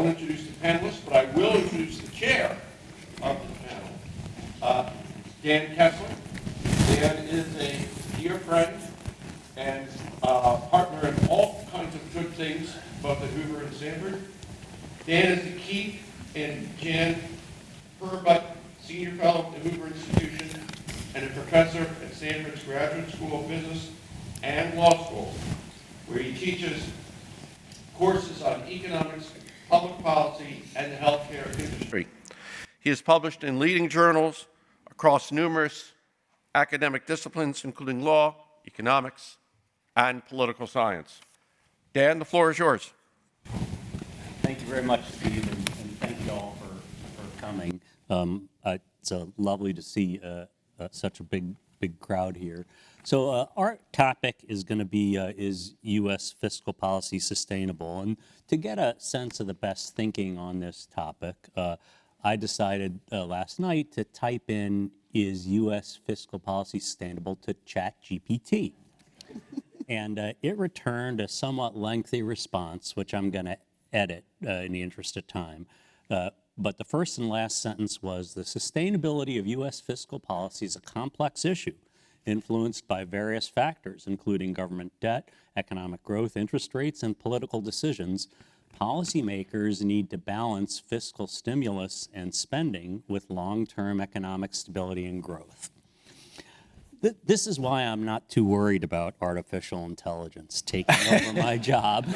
won't introduce the panelists, but I will introduce the chair of the panel, Dan Kessler. Dan is a dear friend and partner in all kinds of good things, both at Hoover and Stanford. Dan is the Keith and Jan Herbutt Senior Fellow at the Hoover Institution and a professor at Stanford's Graduate School of Business and Law School, where he teaches courses on economics, public policy, and the healthcare industry. He is published in leading journals across numerous academic disciplines, including law, economics, and political science. Dan, the floor is yours. Thank you very much, Steve, and thank you all for coming. It's lovely to see such a big crowd here. So our topic is going to be is US Fiscal Policy Sustainable? And to get a sense of the best thinking on this topic, I decided last night to type in, is US Fiscal Policy Sustainable, to ChatGPT. And it returned a somewhat lengthy response, which I'm going to edit in the interest of time. But the first and last sentence was, the sustainability of US fiscal policy is a complex issue influenced by various factors, including government debt, economic growth, interest rates, and political decisions. Policymakers need to balance fiscal stimulus and spending with long-term economic stability and growth. This is why I'm not too worried about artificial intelligence taking over my job.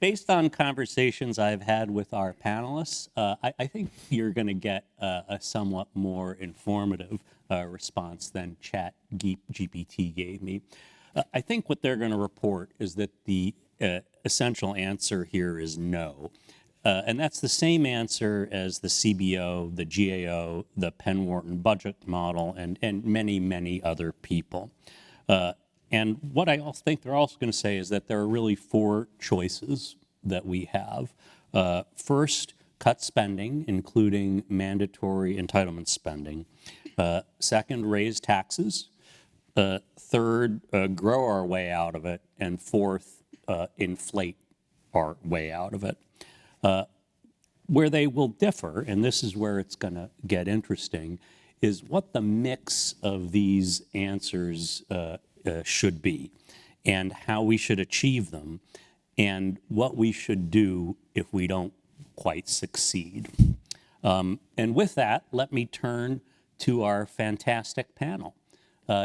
Based on conversations I've had with our panelists, I think you're going to get a somewhat more informative response than ChatGPT gave me. I think what they're going to report is that the essential answer here is no. And that's the same answer as the CBO, the GAO, the Penn-Wharton budget model, and many, many other people. And what I also think they're also going to say is that there are really four choices that we have. First, cut spending, including mandatory entitlement spending. Second, raise taxes. Third, grow our way out of it. And fourth, inflate our way out of it. Where they will differ, and this is where it's going to get interesting, is what the mix of these answers should be, and how we should achieve them, and what we should do if we don't quite succeed. And with that, let me turn to our fantastic panel.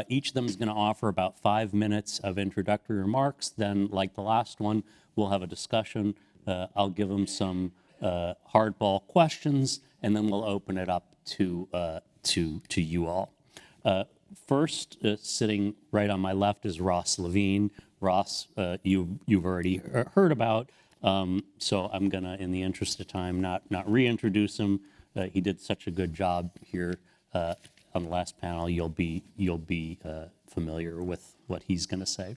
Each of them is going to offer about 5 minutes of introductory remarks. Then, like the last one, we'll have a discussion. I'll give them some hardball questions, and then we'll open it up to you all. First, sitting right on my left is Ross Levine. Ross, you've already heard about, so I'm gonna, in the interest of time, not reintroduce him. He did such a good job here on the last panel. You'll be familiar with what he's gonna say.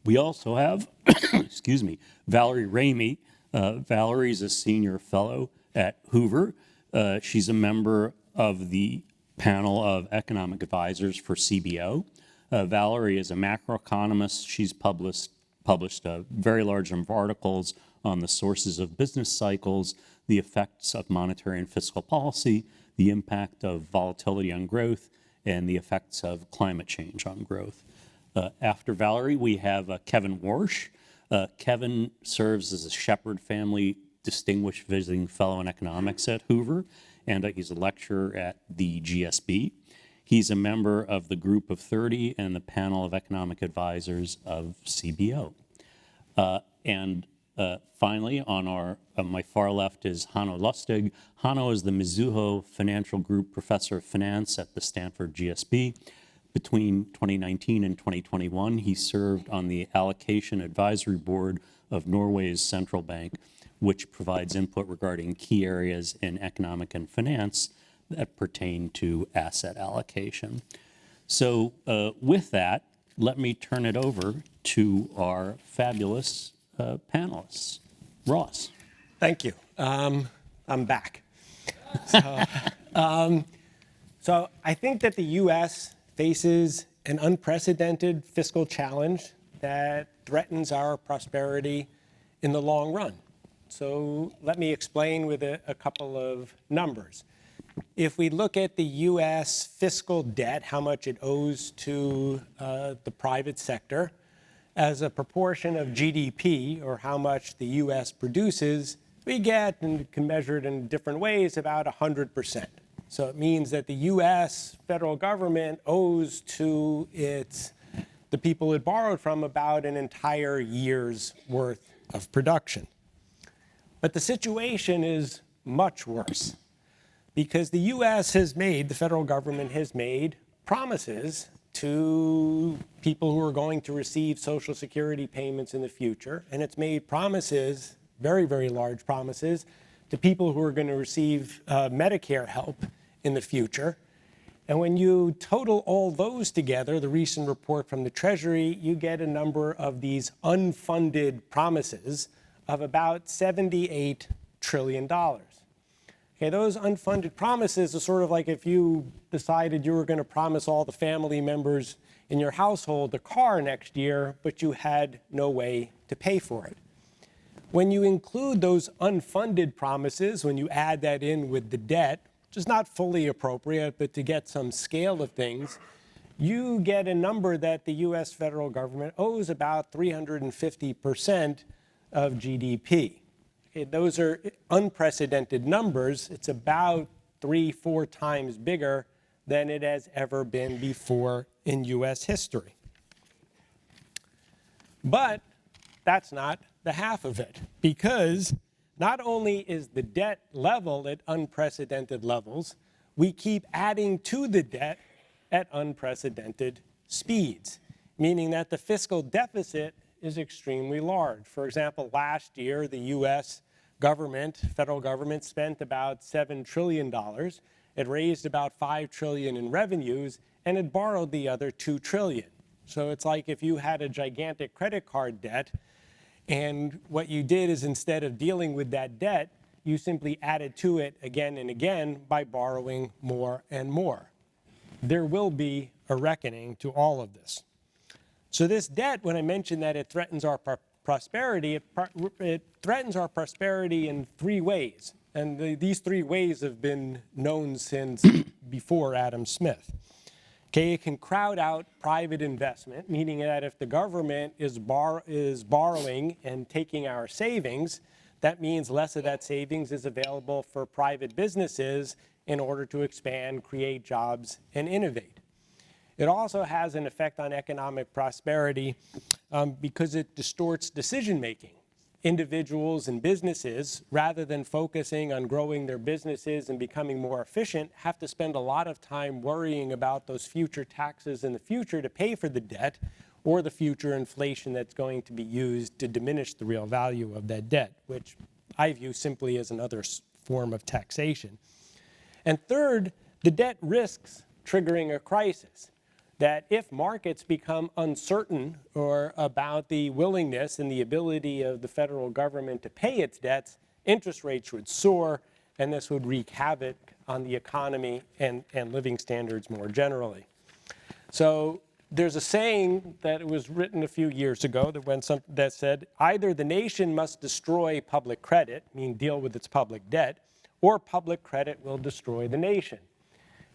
We also have, excuse me, Valerie Ramey. Valerie is a senior fellow at Hoover. She's a member of the panel of economic advisors for CBO. Valerie is a macroeconomist. She's published a very large number of articles on the sources of business cycles, the effects of monetary and fiscal policy, the impact of volatility on growth, and the effects of climate change on growth. After Valerie, we have Kevin Warsh. Kevin serves as a Shepherd Family Distinguished Visiting Fellow in Economics at Hoover, and he's a lecturer at the GSB. He's a member of the Group of 30 and the panel of economic advisors of CBO. And finally, on my far left is Hanno Lustig. Hanno is the Mizuho Financial Group Professor of Finance at the Stanford GSB. Between 2019 and 2021, he served on the Allocation Advisory Board of Norway's central bank, which provides input regarding key areas in economic and finance that pertain to asset allocation. So with that, let me turn it over to our fabulous panelists. Ross. Thank you. I'm back. So I think that the U.S. faces an unprecedented fiscal challenge that threatens our prosperity in the long run. So let me explain with a couple of numbers. If we look at the US fiscal debt, how much it owes to the private sector, as a proportion of GDP, or how much the US produces, we get, and can measure it in different ways, about 100%. So it means that the US federal government owes to the people it borrowed from about an entire year's worth of production. But the situation is much worse, because the the federal government has made promises to people who are going to receive Social Security payments in the future, and it's made promises, very, very large promises, to people who are going to receive Medicare help in the future. And when you total all those together, the recent report from the Treasury, you get a number of these unfunded promises of about $78 trillion. Okay, those unfunded promises are sort of like if you decided you were going to promise all the family members in your household a car next year, but you had no way to pay for it. When you include those unfunded promises, when you add that in with the debt, which is not fully appropriate, but to get some scale of things, you get a number that the US federal government owes about 350% of GDP. Okay, those are unprecedented numbers. It's about 3-4 times bigger than it has ever been before in US history. But that's not the half of it, because not only is the debt level at unprecedented levels, we keep adding to the debt at unprecedented speeds, meaning that the fiscal deficit is extremely large. For example, last year, the US government, federal government, spent about $7 trillion. It raised about $5 trillion in revenues, and it borrowed the other $2 trillion. So it's like if you had a gigantic credit card debt, and what you did is instead of dealing with that debt, you simply added to it again and again by borrowing more and more. There will be a reckoning to all of this. So this debt, when I mentioned that it threatens our prosperity, it threatens our prosperity in 3 ways. And these 3 ways have been known since before Adam Smith. Okay, it can crowd out private investment, meaning that if the government is borrowing and taking our savings, that means less of that savings is available for private businesses in order to expand, create jobs, and innovate. It also has an effect on economic prosperity because it distorts decision-making. Individuals and businesses, rather than focusing on growing their businesses and becoming more efficient, have to spend a lot of time worrying about those future taxes in the future to pay for the debt, or the future inflation that's going to be used to diminish the real value of that debt, which I view simply as another form of taxation. And third, the debt risks triggering a crisis. That if markets become uncertain or about the willingness and the ability of the federal government to pay its debts, interest rates would soar, and this would wreak havoc on the economy and living standards more generally. So there's a saying that was written a few years ago that said, either the nation must destroy public credit, meaning deal with its public debt, or public credit will destroy the nation.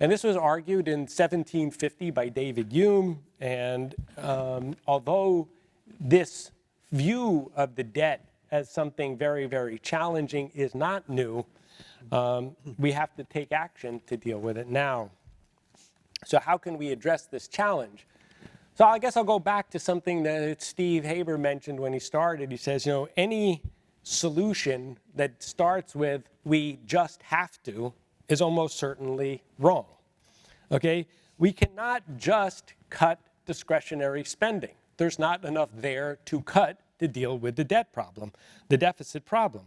And this was argued in 1750 by David Hume, and although this view of the debt as something very, very challenging is not new, we have to take action to deal with it now. So how can we address this challenge? So I guess I'll go back to something that Steve Haber mentioned when he started. He says, you know, any solution that starts with "we just have to" is almost certainly wrong. Okay? We cannot just cut discretionary spending. There's not enough there to cut to deal with the debt problem, the deficit problem.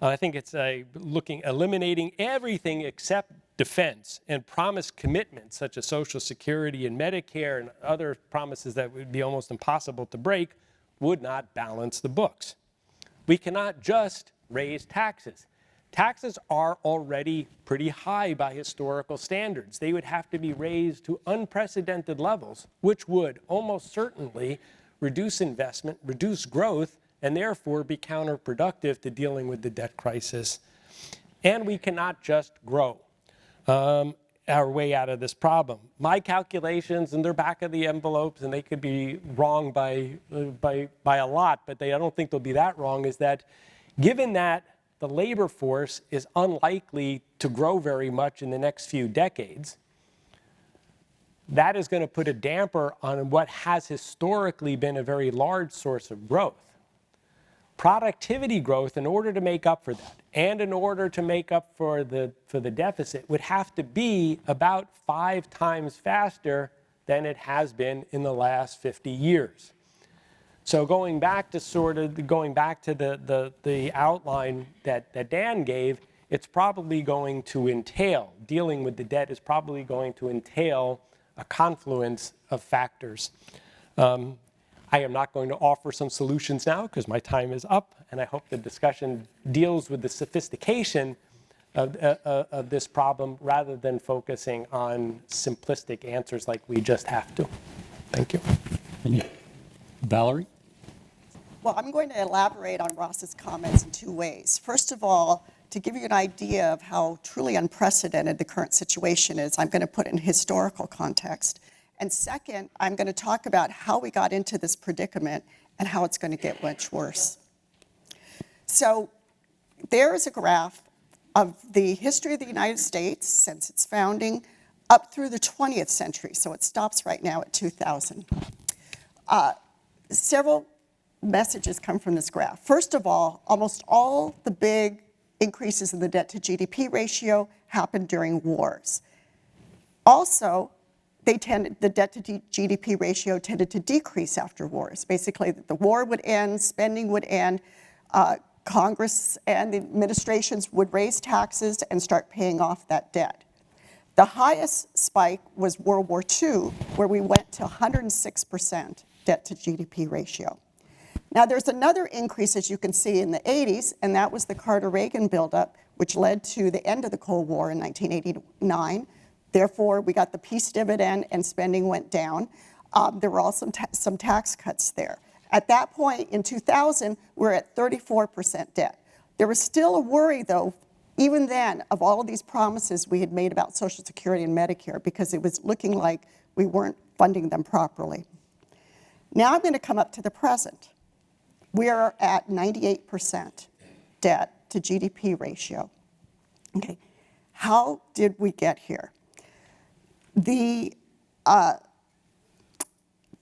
I think it's eliminating everything except defense and promise commitments such as Social Security and Medicare and other promises that would be almost impossible to break would not balance the books. We cannot just raise taxes. Taxes are already pretty high by historical standards. They would have to be raised to unprecedented levels, which would almost certainly reduce investment, reduce growth, and therefore be counterproductive to dealing with the debt crisis. And we cannot just grow our way out of this problem. My calculations, and they're back of the envelopes, and they could be wrong by a lot, but I don't think they'll be that wrong, is that given that the labor force is unlikely to grow very much in the next few decades, that is going to put a damper on what has historically been a very large source of growth. Productivity growth, in order to make up for that, and in order to make up for the deficit, would have to be about 5 times faster than it has been in the last 50 years. So going back to the outline that Dan gave, it's probably going to entail, dealing with the debt is probably going to entail a confluence of factors. I am not going to offer some solutions now because my time is up, and I hope the discussion deals with the sophistication of this problem rather than focusing on simplistic answers like we just have to. Thank you. Valerie? Well, I'm going to elaborate on Ross's comments in 2 ways. First of all, to give you an idea of how truly unprecedented the current situation is, I'm going to put it in historical context. And second, I'm going to talk about how we got into this predicament and how it's going to get much worse. So there is a graph of the history of the United States since its founding up through the 20th century. So it stops right now at 2000. Several messages come from this graph. First of all, almost all the big increases in the debt to GDP ratio happened during wars. Also, the debt to GDP ratio tended to decrease after wars. Basically, the war would end, spending would end, Congress and the administrations would raise taxes and start paying off that debt. The highest spike was World War II, where we went to 106% debt to GDP ratio. Now, there's another increase, as you can see, in the 80s, and that was the Carter-Reagan buildup, which led to the end of the Cold War in 1989. Therefore, we got the peace dividend and spending went down. There were also some tax cuts there. At that point, in 2000, we're at 34% debt. There was still a worry, though, even then, of all of these promises we had made about Social Security and Medicare, because it was looking like we weren't funding them properly. Now I'm going to come up to the present. We are at 98% debt to GDP ratio. Okay, how did we get here? The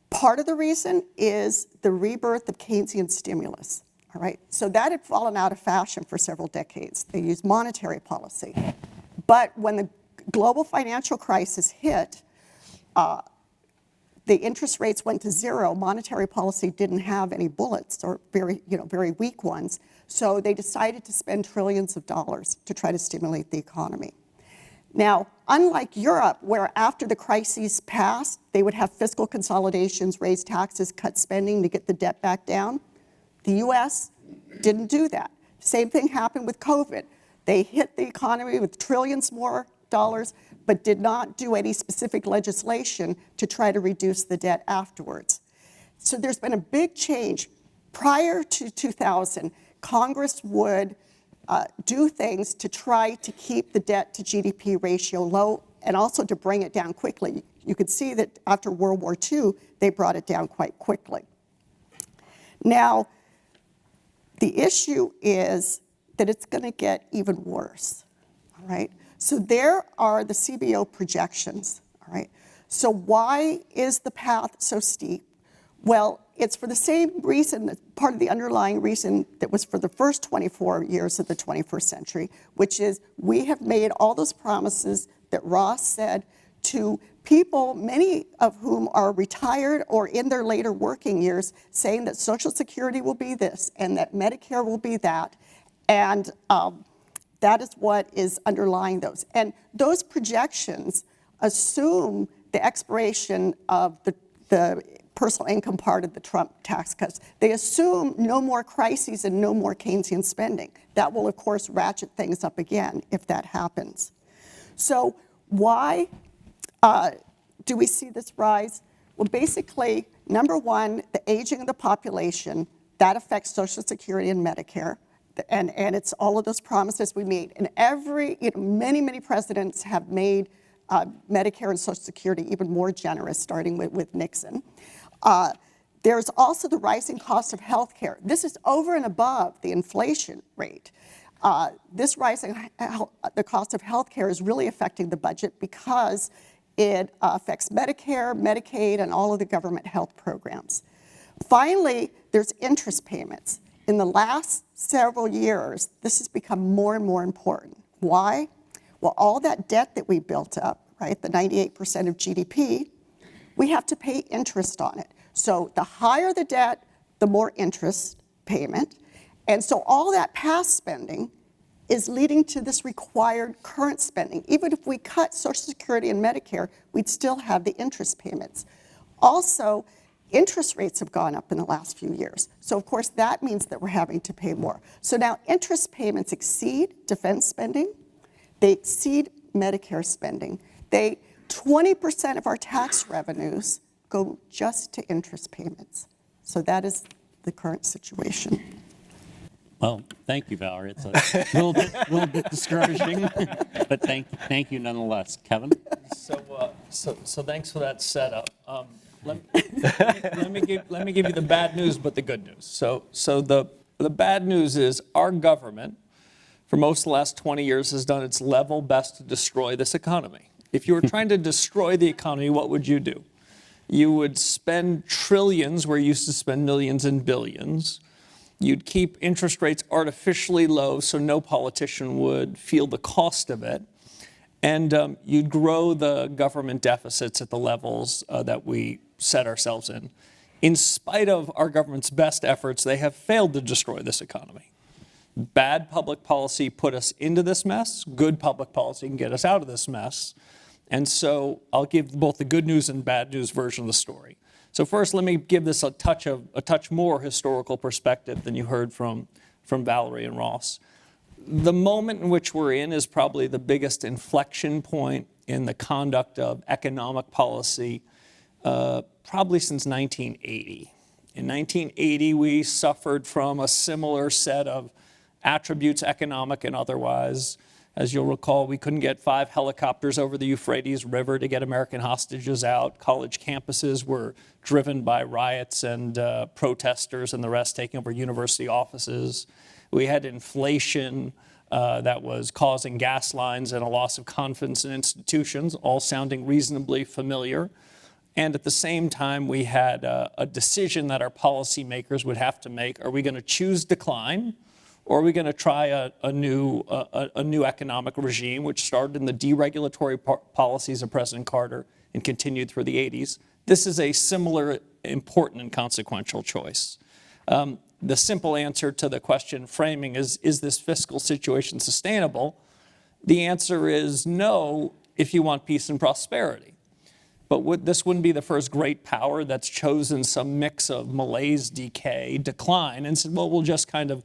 part of the reason is the rebirth of Keynesian stimulus. All right, so that had fallen out of fashion for several decades. They used monetary policy. But when the global financial crisis hit, the interest rates went to zero. Monetary policy didn't have any bullets, or very weak ones. So they decided to spend trillions of dollars to try to stimulate the economy. Now, unlike Europe, where after the crises passed, they would have fiscal consolidations, raise taxes, cut spending to get the debt back down, the US didn't do that. Same thing happened with COVID. They hit the economy with trillions more dollars, but did not do any specific legislation to try to reduce the debt afterwards. So there's been a big change. Prior to 2000, Congress would do things to try to keep the debt to GDP ratio low and also to bring it down quickly. You could see that after World War II, they brought it down quite quickly. Now, the issue is that it's going to get even worse, all right? So there are the CBO projections, all right? So why is the path so steep? Well, it's for the same reason, part of the underlying reason that was for the first 24 years of the 21st century, which is we have made all those promises that Ross said to people, many of whom are retired or in their later working years, saying that Social Security will be this and that Medicare will be that. And that is what is underlying those. And those projections assume the expiration of the personal income part of the Trump tax cuts. They assume no more crises and no more Keynesian spending. That will, of course, ratchet things up again if that happens. So why do we see this rise? Well, basically, number one, the aging of the population, That affects Social Security and Medicare. And it's all of those promises we made. And many presidents have made Medicare and Social Security even more generous, starting with Nixon. There's also the rising cost of health care. This is over and above the inflation rate. This rising the cost of health care is really affecting the budget because it affects Medicare, Medicaid, and all of the government health programs. Finally, there's interest payments. In the last several years, this has become more and more important. Why? Well, all that debt that we built up, right, the 98% of GDP, we have to pay interest on it. So the higher the debt, the more interest payment. And so all that past spending is leading to this required current spending. Even if we cut Social Security and Medicare, we'd still have the interest payments. Also, interest rates have gone up in the last few years. So of course that means that we're having to pay more. So now interest payments exceed defense spending, they exceed Medicare spending. 20% of our tax revenues go just to interest payments. So that is the current situation. Well, thank you, Valerie. It's a little bit discouraging, but thank you nonetheless. Kevin? So thanks for that setup. Let me give you the bad news, but the good news. So the bad news is our government, for most of the last 20 years, has done its level best to destroy this economy. If you were trying to destroy the economy, what would you do? You would spend trillions where you used to spend millions and billions. You'd keep interest rates artificially low so no politician would feel the cost of it. And you'd grow the government deficits at the levels that we set ourselves in. In spite of our government's best efforts, they have failed to destroy this economy. Bad public policy put us into this mess. Good public policy can get us out of this mess. And so I'll give both the good news and bad news version of the story. So first, let me give this a touch more historical perspective than you heard from Valerie and Ross. The moment in which we're in is probably the biggest inflection point in the conduct of economic policy, probably since 1980. In 1980, we suffered from a similar set of attributes, economic and otherwise. As you'll recall, we couldn't get 5 helicopters over the Euphrates River to get American hostages out. College campuses were driven by riots and protesters and the rest taking over university offices. We had inflation that was causing gas lines and a loss of confidence in institutions, all sounding reasonably familiar. And at the same time, we had a decision that our policymakers would have to make. Are we going to choose decline? Or are we going to try a new economic regime, which started in the deregulatory policies of President Carter and continued through the 80s? This is a similar, important, and consequential choice. The simple answer to the question framing is this fiscal situation sustainable? The answer is no, if you want peace and prosperity. But this wouldn't be the first great power that's chosen some mix of malaise, decay, decline, and said, well, we'll just kind of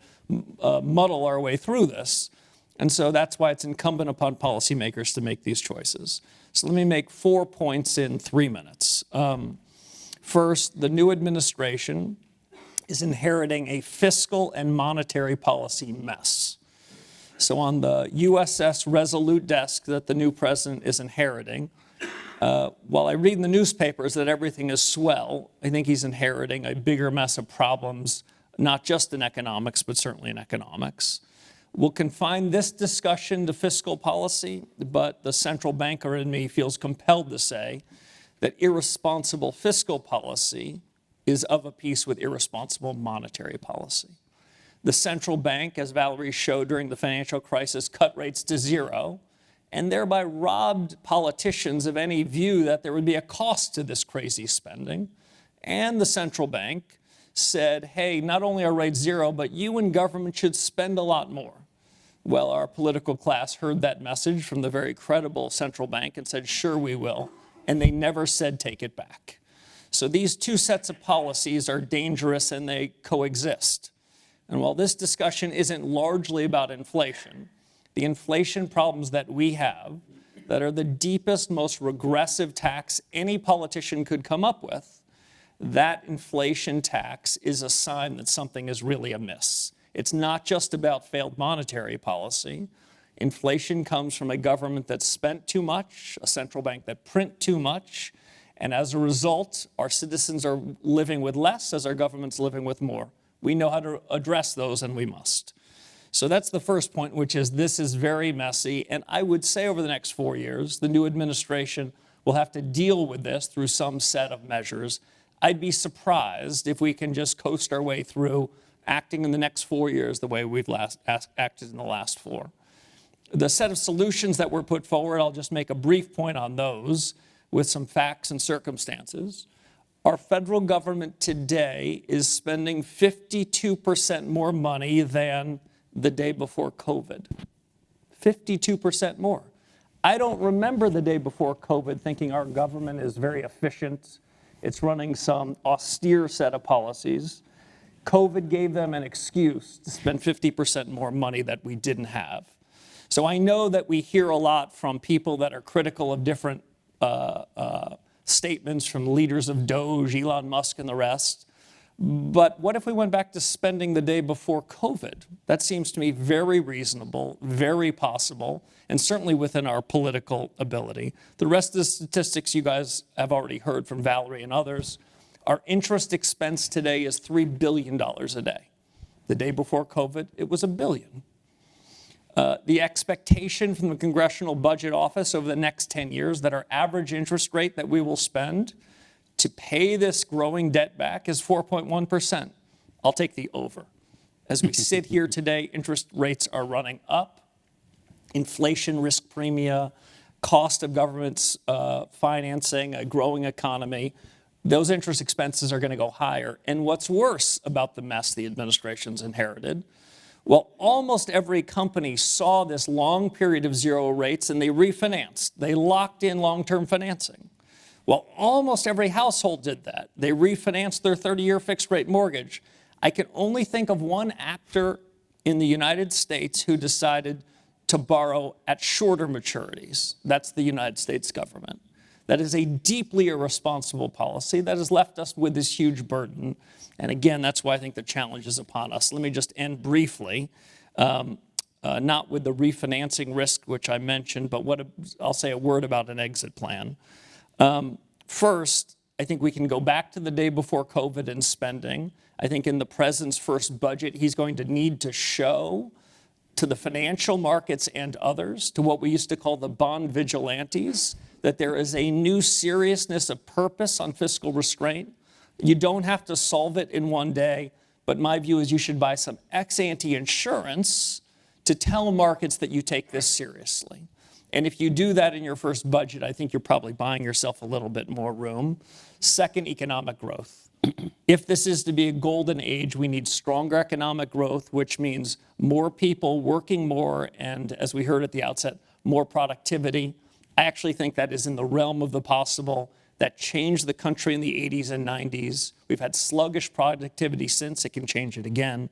muddle our way through this. And so that's why it's incumbent upon policymakers to make these choices. So let me make 4 points in 3 minutes. First, the new administration is inheriting a fiscal and monetary policy mess. So on the USS Resolute desk that the new president is inheriting, while I read in the newspapers that everything is swell, I think he's inheriting a bigger mess of problems, not just in economics, but certainly in economics. We'll confine this discussion to fiscal policy, but the central banker in me feels compelled to say that irresponsible fiscal policy is of a piece with irresponsible monetary policy. The central bank, as Valerie showed during the financial crisis, cut rates to 0, and thereby robbed politicians of any view that there would be a cost to this crazy spending. And the central bank said, hey, not only are rates 0, but you and government should spend a lot more. Well, our political class heard that message from the very credible central bank and said, sure, we will. And they never said, take it back. So these two sets of policies are dangerous and they coexist. And while this discussion isn't largely about inflation, the inflation problems that we have that are the deepest, most regressive tax any politician could come up with that inflation tax is a sign that something is really amiss. It's not just about failed monetary policy. Inflation comes from a government that spent too much, a central bank that print too much, and as a result, our citizens are living with less as our government's living with more. We know how to address those, and we must. So that's the first point, which is this is very messy, and I would say over the next 4 years, the new administration will have to deal with this through some set of measures. I'd be surprised if we can just coast our way through acting in the next 4 years the way we've acted in the last 4. The set of solutions that were put forward, I'll just make a brief point on those with some facts and circumstances. Our federal government today is spending 52% more money than the day before COVID. 52% more. I don't remember the day before COVID thinking our government is very efficient. It's running some austere set of policies. COVID gave them an excuse to spend 50% more money that we didn't have. So I know that we hear a lot from people that are critical of different statements from leaders of Doge, Elon Musk, and the rest. But what if we went back to spending the day before COVID? That seems to me very reasonable, very possible, and certainly within our political ability. The rest of the statistics you guys have already heard from Valerie and others. Our interest expense today is $3 billion a day. The day before COVID, it was $1 billion. The expectation from the Congressional Budget Office over the next 10 years that our average interest rate that we will spend to pay this growing debt back is 4.1%. I'll take the over. As we sit here today, interest rates are running up. Inflation risk premia, cost of government's financing, a growing economy, those interest expenses are going to go higher. And what's worse about the mess the administration's inherited, well, almost every company saw this long period of zero rates and they refinanced. They locked in long-term financing. Well, almost every household did that. They refinanced their 30-year fixed rate mortgage. I can only think of one actor in the United States who decided to borrow at shorter maturities. That's the United States government. That is a deeply irresponsible policy that has left us with this huge burden. And again, that's why I think the challenge is upon us. Let me just end briefly, not with the refinancing risk, which I mentioned, but I'll say a word about an exit plan. First, I think we can go back to the day before COVID and spending. I think in the president's first budget, he's going to need to show to the financial markets and others, to what we used to call the bond vigilantes, that there is a new seriousness of purpose on fiscal restraint. You don't have to solve it in one day, but my view is you should buy some ex-ante insurance to tell markets that you take this seriously. And if you do that in your first budget, I think you're probably buying yourself a little bit more room. Second, economic growth. If this is to be a golden age, we need stronger economic growth, which means more people working more, and as we heard at the outset, more productivity. I actually think that is in the realm of the possible. That changed the country in the 80s and 90s. We've had sluggish productivity since. It can change it again.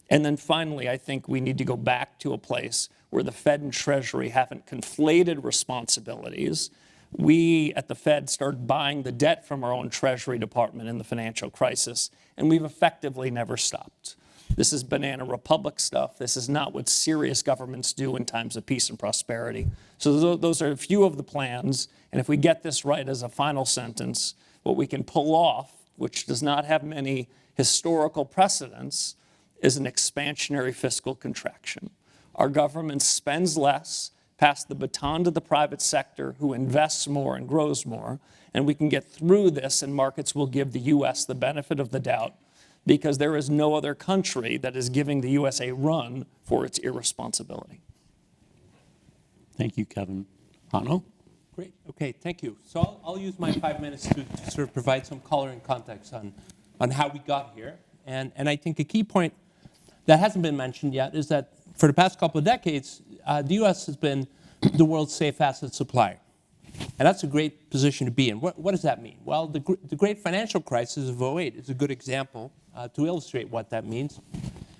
And then finally, I think we need to go back to a place where the Fed and Treasury haven't conflated responsibilities. We at the Fed started buying the debt from our own Treasury Department in the financial crisis, and we've effectively never stopped. This is banana republic stuff. This is not what serious governments do in times of peace and prosperity. So those are a few of the plans, and if we get this right as a final sentence, what we can pull off, which does not have many historical precedents, is an expansionary fiscal contraction. Our government spends less, pass the baton to the private sector who invests more and grows more, and we can get through this and markets will give the US the benefit of the doubt because there is no other country that is giving the US a run for its irresponsibility. Thank you, Kevin. Hanno? Great. Okay, thank you. So I'll use my 5 minutes to sort of provide some color and context on how we got here. And I think a key point that hasn't been mentioned yet is that for the past couple of decades, the U.S. has been the world's safe asset supplier. And that's a great position to be in. What does that mean? Well, the great financial crisis of 2008 is a good example to illustrate what that means.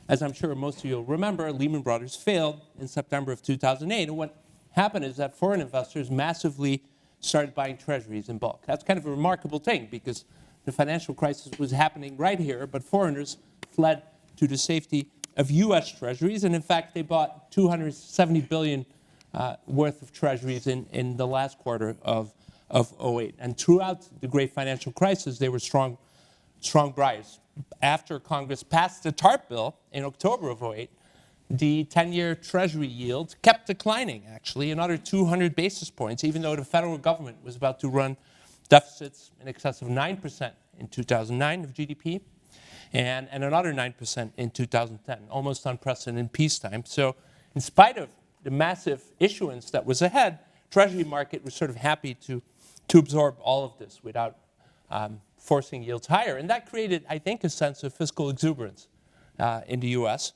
As I'm sure most of you will remember, Lehman Brothers failed in September of 2008. And what happened is that foreign investors massively started buying treasuries in bulk. That's kind of a remarkable thing because the financial crisis was happening right here, but foreigners fled to the safety of US treasuries. And in fact, they bought $270 billion worth of treasuries in the last quarter of 08. And throughout the great financial crisis, they were strong buyers. After Congress passed the TARP bill in October of 08, the 10-year Treasury yield kept declining, actually, another 200 basis points, even though the federal government was about to run deficits in excess of 9% in 2009 of GDP, and another 9% in 2010, almost unprecedented in peacetime. So in spite of the massive issuance that was ahead, Treasury market was sort of happy to absorb all of this without forcing yields higher. And that created, I think, a sense of fiscal exuberance in the US.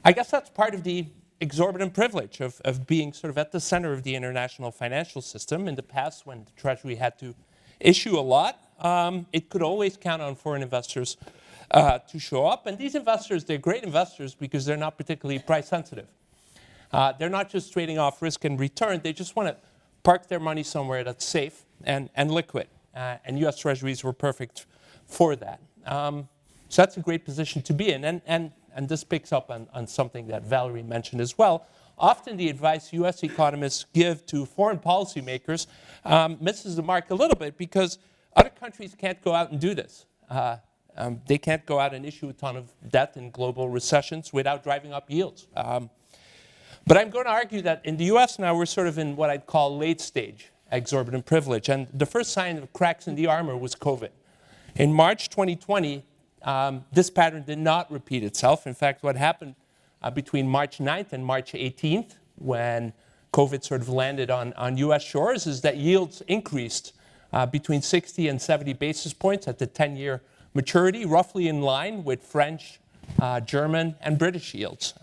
I guess that's part of the exorbitant privilege of being sort of at the center of the international financial system. In the past, when the Treasury had to issue a lot, it could always count on foreign investors to show up. And these investors, they're great investors because they're not particularly price sensitive. They're not just trading off risk and return. They just want to park their money somewhere that's safe and liquid. And US Treasuries were perfect for that. So that's a great position to be in. And this picks up on something that Valerie mentioned as well. Often the advice US economists give to foreign policymakers misses the mark a little bit because other countries can't go out and do this. They can't go out and issue a ton of debt in global recessions without driving up yields. But I'm going to argue that in the US now we're sort of in what I'd call late stage exorbitant privilege. And the first sign of cracks in the armor was COVID. In March 2020, this pattern did not repeat itself. In fact, what happened between March 9th and March 18th, when COVID sort of landed on US shores, is that yields increased between 60 and 70 basis points at the 10-year maturity, roughly in line with French, German, and British yields.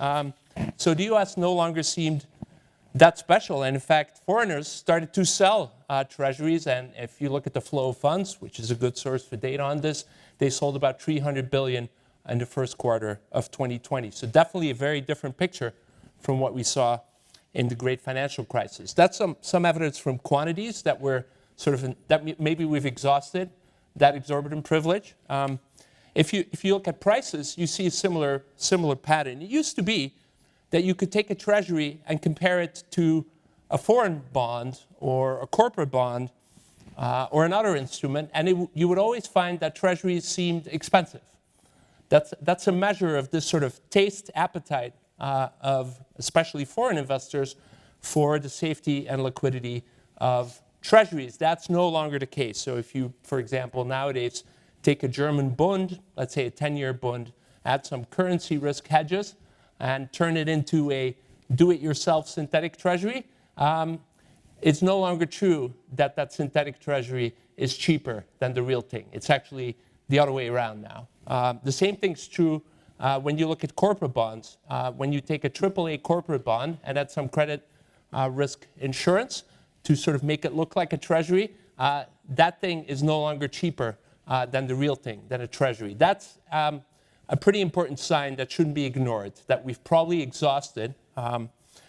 So the US no longer seemed that special. And in fact, foreigners started to sell treasuries. And if you look at the flow of funds, which is a good source for data on this, they sold about $300 billion in the first quarter of 2020. So definitely a very different picture from what we saw in the great financial crisis. That's some evidence from quantities that we're sort of that maybe we've exhausted that exorbitant privilege. If you look at prices, you see a similar pattern. It used to be that you could take a treasury and compare it to a foreign bond or a corporate bond or another instrument, and you would always find that treasuries seemed expensive. That's a measure of this sort of taste appetite of especially foreign investors for the safety and liquidity of treasuries. That's no longer the case. So if you, for example, nowadays take a German bond, let's say a 10-year bond, add some currency risk hedges, and turn it into a do-it-yourself synthetic treasury, it's no longer true that that synthetic treasury is cheaper than the real thing. It's actually the other way around now. The same thing's true when you look at corporate bonds. When you take a AAA corporate bond and add some credit risk insurance to sort of make it look like a treasury, that thing is no longer cheaper than the real thing, than a treasury. That's a pretty important sign that shouldn't be ignored, that we've probably exhausted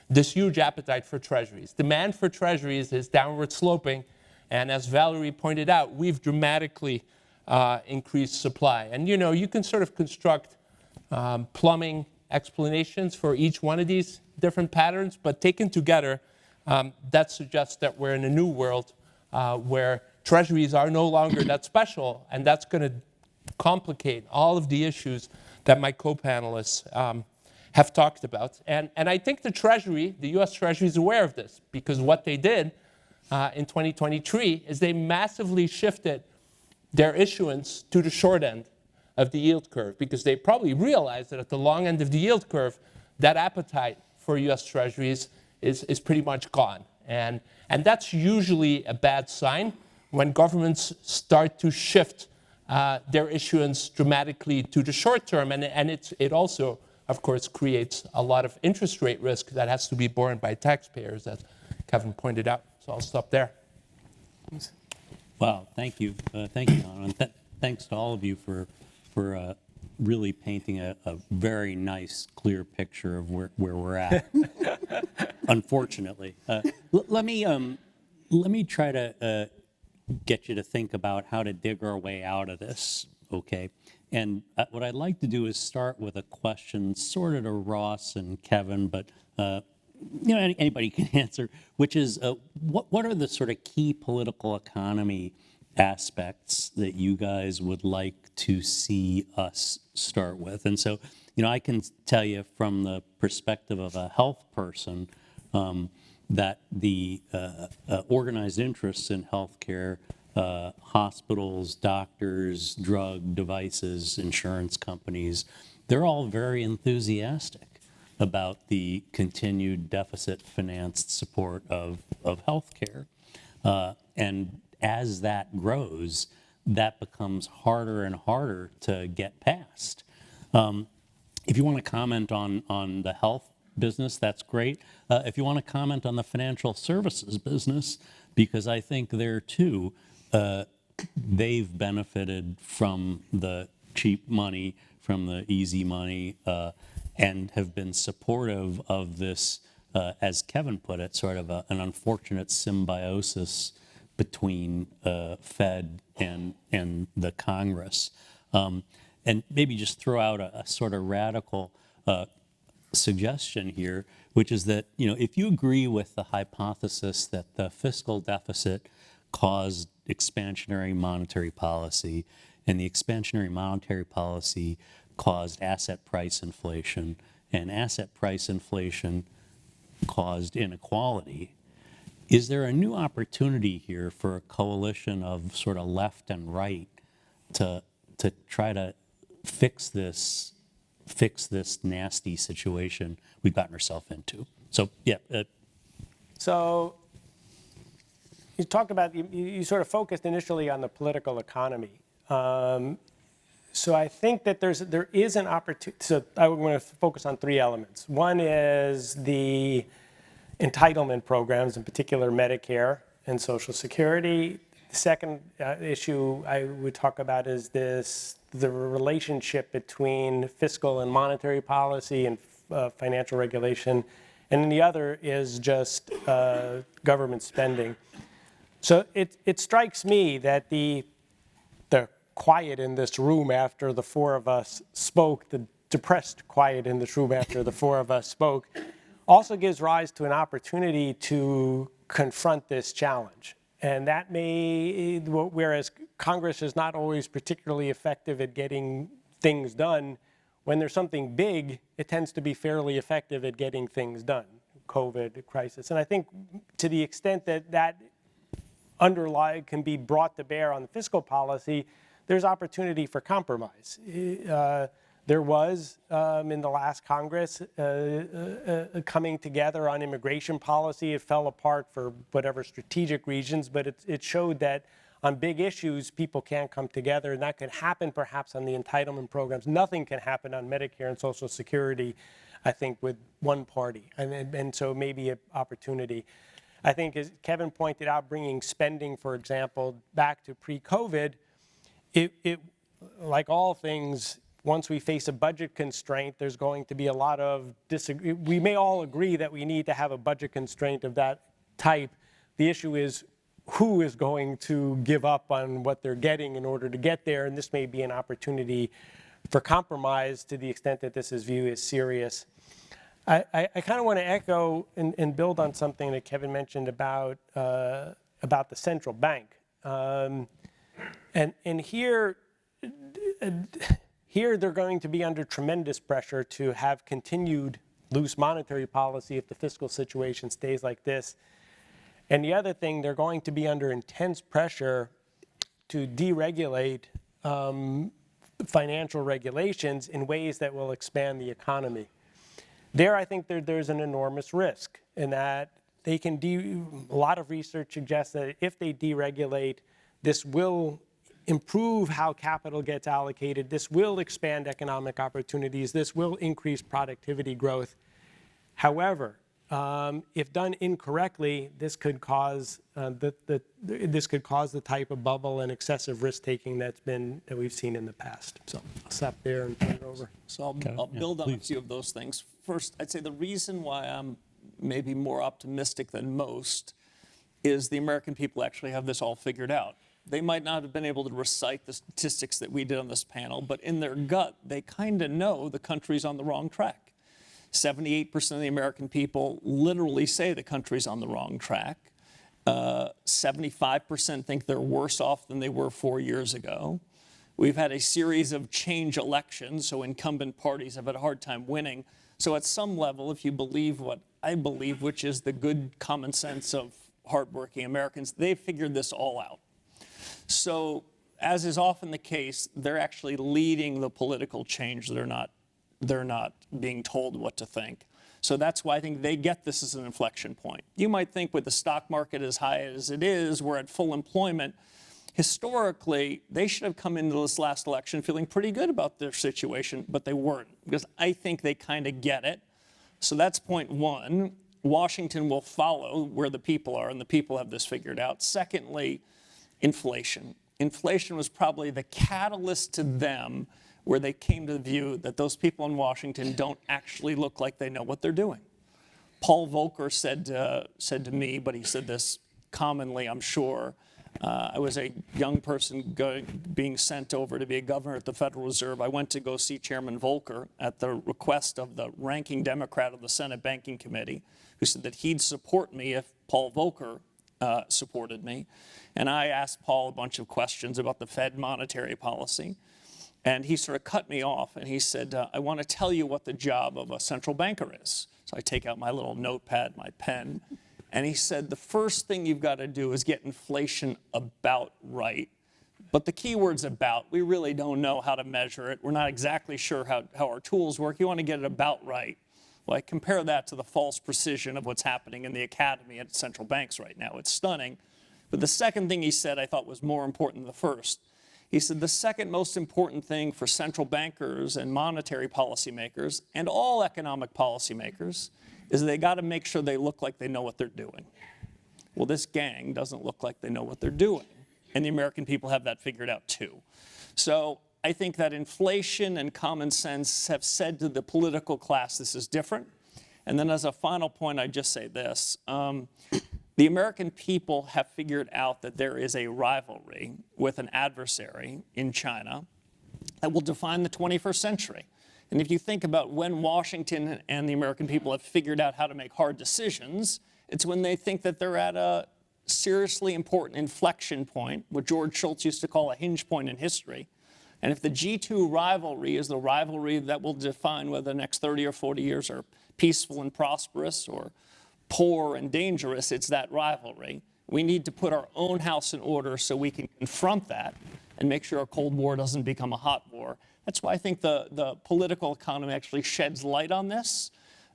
this huge appetite for treasuries. Demand for treasuries is downward sloping, and as Valerie pointed out, we've dramatically increased supply. And you can sort of construct plumbing explanations for each one of these different patterns, but taken together, that suggests that we're in a new world where treasuries are no longer that special, and that's going to complicate all of the issues that my co-panelists have talked about. And I think the Treasury, the US Treasury, is aware of this, because what they did in 2023 is they massively shifted their issuance to the short end of the yield curve, because they probably realized that at the long end of the yield curve, that appetite for US Treasuries is pretty much gone. And that's usually a bad sign when governments start to shift their issuance dramatically to the short term. And it also, of course, creates a lot of interest rate risk that has to be borne by taxpayers, as Kevin pointed out. So I'll stop there. Wow, thank you. Thank you, Hanno. And thanks to all of you for really painting a very nice, clear picture of where we're at. Unfortunately. Let me try to get you to think about how to dig our way out of this, okay? And what I'd like to do is start with a question sort of to Ross and Kevin, but anybody can answer, which is what are the sort of key political economy aspects that you guys would like to see us start with? And so, I can tell you from the perspective of a health person that the organized interests in healthcare, hospitals, doctors, drug devices, insurance companies, they're all very enthusiastic about the continued deficit-financed support of healthcare. And as that grows, that becomes harder and harder to get past. If you want to comment on the health business, that's great. If you want to comment on the financial services business, because I think there too, they've benefited from the cheap money, from the easy money, and have been supportive of this, as Kevin put it, sort of an unfortunate symbiosis between Fed and the Congress. And maybe just throw out a sort of radical suggestion here, which is that, if you agree with the hypothesis that the fiscal deficit caused expansionary monetary policy, and the expansionary monetary policy caused asset price inflation, and asset price inflation caused inequality, is there a new opportunity here for a coalition of sort of left and right to try to fix this nasty situation we've gotten ourselves into? So, yeah. So you talked about, you sort of focused initially on the political economy. So I think that there is an opportunity. So I want to focus on three elements. One is the entitlement programs, in particular Medicare and Social Security. The second issue I would talk about is the relationship between fiscal and monetary policy and financial regulation. And then the other is just government spending. So it strikes me that the quiet in this room after the four of us spoke, the depressed quiet in this room after the four of us spoke, also gives rise to an opportunity to confront this challenge. And that may, whereas Congress is not always particularly effective at getting things done, when there's something big, it tends to be fairly effective at getting things done, COVID crisis. And I think to the extent that underlie can be brought to bear on the fiscal policy, there's opportunity for compromise. There was, in the last Congress, coming together on immigration policy. It fell apart for whatever strategic reasons, but it showed that on big issues, people can't come together, and that can happen perhaps on the entitlement programs. Nothing can happen on Medicare and Social Security, I think, with one party, and so maybe an opportunity. I think, as Kevin pointed out, bringing spending, for example, back to pre-COVID, it like all things, once we face a budget constraint, there's going to be a lot of disagreement. We may all agree that we need to have a budget constraint of that type. The issue is who is going to give up on what they're getting in order to get there, and this may be an opportunity for compromise to the extent that this is viewed as serious. I kind of want to echo and build on something that Kevin mentioned about the central bank. And here they're going to be under tremendous pressure to have continued loose monetary policy if the fiscal situation stays like this. And the other thing, they're going to be under intense pressure to deregulate financial regulations in ways that will expand the economy. There, I think there's an enormous risk in that they can a lot of research suggests that if they deregulate, this will improve how capital gets allocated. This will expand economic opportunities. This will increase productivity growth. However, if done incorrectly, this could cause the type of bubble and excessive risk-taking that we've seen in the past. So I'll stop there and turn it over. So I'll build on a few of those things. First, I'd say the reason why I'm maybe more optimistic than most is the American people actually have this all figured out. They might not have been able to recite the statistics that we did on this panel, but in their gut, they kind of know the country's on the wrong track. 78% of the American people literally say the country's on the wrong track. 75% think they're worse off than they were 4 years ago. We've had a series of change elections, so incumbent parties have had a hard time winning. So at some level, if you believe what I believe, which is the good common sense of hardworking Americans, they've figured this all out. So as is often the case, they're actually leading the political change. They're not being told what to think. So that's why I think they get this as an inflection point. You might think with the stock market as high as it is, we're at full employment. Historically, they should have come into this last election feeling pretty good about their situation, but they weren't, because I think they kind of get it. So that's point one. Washington will follow where the people are, and the people have this figured out. Secondly, inflation. Inflation was probably the catalyst to them where they came to the view that those people in Washington don't actually look like they know what they're doing. Paul Volcker said to me, but he said this commonly, I'm sure. I was a young person being sent over to be a governor at the Federal Reserve. I went to go see Chairman Volcker at the request of the ranking Democrat of the Senate Banking Committee, who said that he'd support me if Paul Volcker supported me. And I asked Paul a bunch of questions about the Fed monetary policy. And he sort of cut me off, and he said, I want to tell you what the job of a central banker is. So I take out my little notepad, my pen, and he said, the first thing you've got to do is get inflation about right. But the key word's about. We really don't know how to measure it. We're not exactly sure how our tools work. You want to get it about right. Well, I compare that to the false precision of what's happening in the academy at central banks right now. It's stunning. But the second thing he said I thought was more important than the first. He said the second most important thing for central bankers and monetary policymakers and all economic policymakers is they got to make sure they look like they know what they're doing. Well, this gang doesn't look like they know what they're doing. And the American people have that figured out too. So I think that inflation and common sense have said to the political class this is different. And then as a final point, I just say this. The American people have figured out that there is a rivalry with an adversary in China that will define the 21st century. And if you think about when Washington and the American people have figured out how to make hard decisions, it's when they think that they're at a seriously important inflection point, what George Shultz used to call a hinge point in history. And if the G2 rivalry is the rivalry that will define whether the next 30 or 40 years are peaceful and prosperous or poor and dangerous, it's that rivalry. We need to put our own house in order so we can confront that and make sure a Cold War doesn't become a hot war. That's why I think the political economy actually sheds light on this.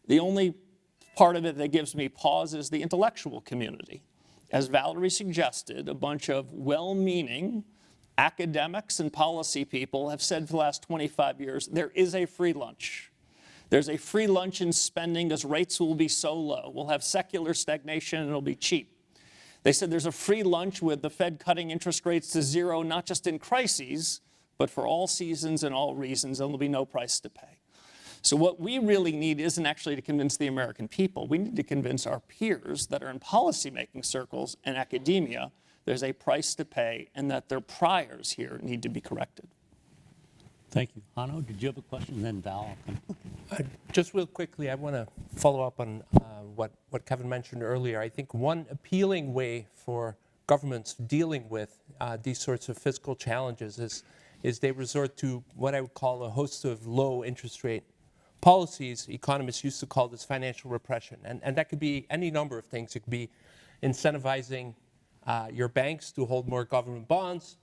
The only part of it that gives me pause is the intellectual community. As Valerie suggested, a bunch of well-meaning academics and policy people have said for the last 25 years, there is a free lunch. There's a free lunch in spending because rates will be so low. We'll have secular stagnation and it'll be cheap. They said there's a free lunch with the Fed cutting interest rates to zero, not just in crises, but for all seasons and all reasons, and there'll be no price to pay. So what we really need isn't actually to convince the American people. We need to convince our peers that are in policymaking circles and academia there's a price to pay and that their priors here need to be corrected. Thank you. Hanno, did you have a question? Then Val. Just real quickly, I want to follow up on what Kevin mentioned earlier. I think one appealing way for governments dealing with these sorts of fiscal challenges is they resort to what I would call a host of low interest rate policies. Economists used to call this financial repression. And that could be any number of things. It could be incentivizing your banks to hold more government bonds.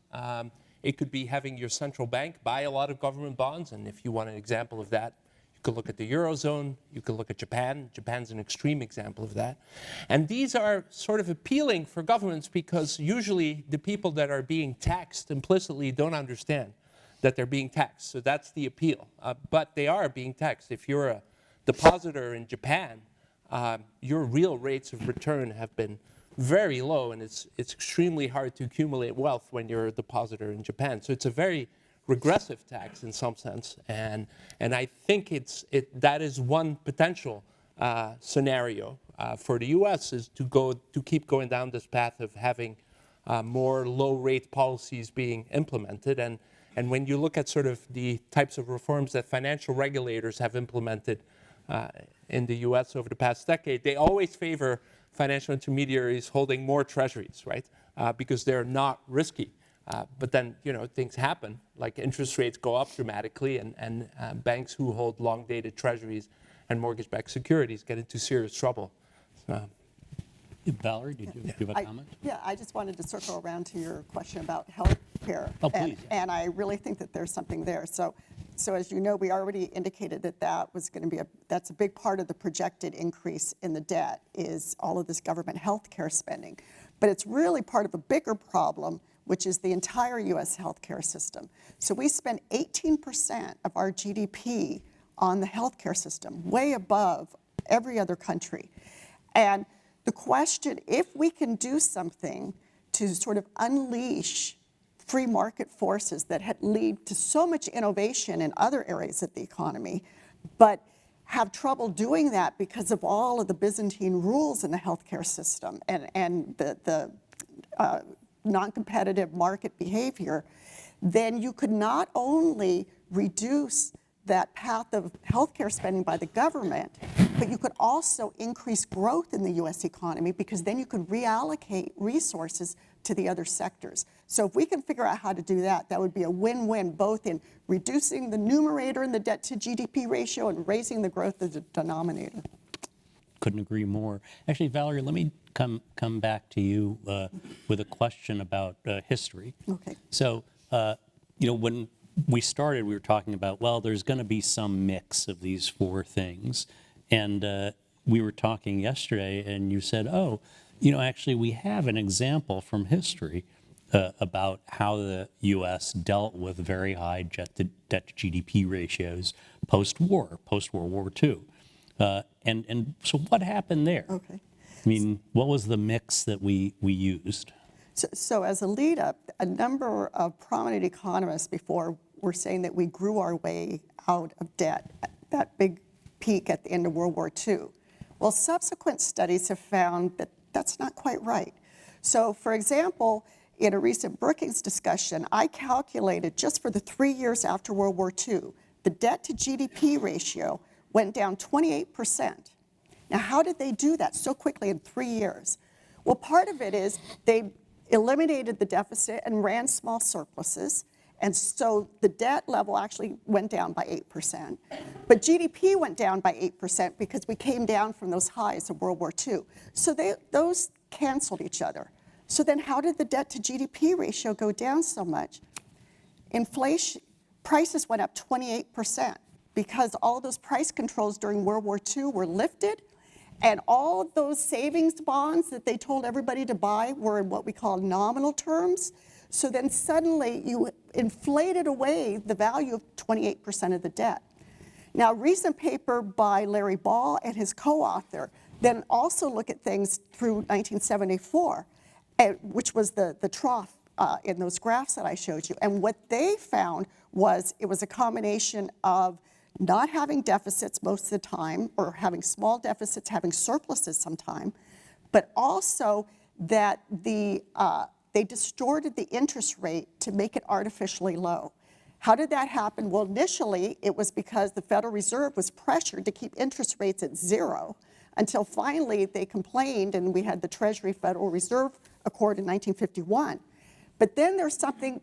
It could be having your central bank buy a lot of government bonds. And if you want an example of that, you could look at the Eurozone. You could look at Japan. Japan's an extreme example of that. And these are sort of appealing for governments because usually the people that are being taxed implicitly don't understand that they're being taxed. So that's the appeal. But they are being taxed. If you're a depositor in Japan, your real rates of return have been very low, and it's extremely hard to accumulate wealth when you're a depositor in Japan. So it's a very regressive tax in some sense, and I think that is one potential scenario for the U.S. is to keep going down this path of having more low-rate policies being implemented. And when you look at sort of the types of reforms that financial regulators have implemented in the US over the past decade, they always favor financial intermediaries holding more treasuries, right? Because they're not risky. But then, things happen, like interest rates go up dramatically, and banks who hold long-dated treasuries and mortgage-backed securities get into serious trouble. Valerie, did you have a comment? Yeah, I just wanted to circle around to your question about health care. Oh, please. And I really think that there's something there. So as you know, we already indicated that was going to be that's a big part of the projected increase in the debt is all of this government health care spending. But it's really part of a bigger problem, which is the entire U.S. healthcare system. So we spend 18% of our GDP on the healthcare system, way above every other country. And the question, if we can do something to sort of unleash free market forces that lead to so much innovation in other areas of the economy, but have trouble doing that because of all of the Byzantine rules in the healthcare system and the non-competitive market behavior, then you could not only reduce that path of healthcare spending by the government, but you could also increase growth in the U.S. economy because then you could reallocate resources to the other sectors. So if we can figure out how to do that, that would be a win-win, both in reducing the numerator in the debt to GDP ratio and raising the growth of the denominator. Couldn't agree more. Actually, Valerie, let me come back to you with a question about history. Okay. So, when we started, we were talking about, well, there's going to be some mix of these four things. And we were talking yesterday, and you said, oh, actually, we have an example from history about how the U.S. dealt with very high debt to GDP ratios post-war, post-World War II. And so what happened there? Okay. I mean, what was the mix that we used? So as a lead up, a number of prominent economists before were saying that we grew our way out of debt, that big peak at the end of World War II. Well, subsequent studies have found that that's not quite right. So for example, in a recent Brookings discussion, I calculated just for the 3 years after World War II, the debt to GDP ratio went down 28%. Now, how did they do that so quickly in 3 years? Well, part of it is they eliminated the deficit and ran small surpluses, and so the debt level actually went down by 8%. But GDP went down by 8% because we came down from those highs of World War II. So those canceled each other. So then how did the debt to GDP ratio go down so much? Inflation, prices went up 28% because all of those price controls during World War II were lifted, and all of those savings bonds that they told everybody to buy were in what we call nominal terms. So then suddenly you inflated away the value of 28% of the debt. Now, a recent paper by Larry Ball and his co-author then also look at things through 1974, which was the trough in those graphs that I showed you. And what they found was it was a combination of not having deficits most of the time, or having small deficits, having surpluses sometime, but also that they distorted the interest rate to make it artificially low. How did that happen? Well, initially, it was because the Federal Reserve was pressured to keep interest rates at zero until finally they complained, and we had the Treasury Federal Reserve Accord in 1951. But then there's something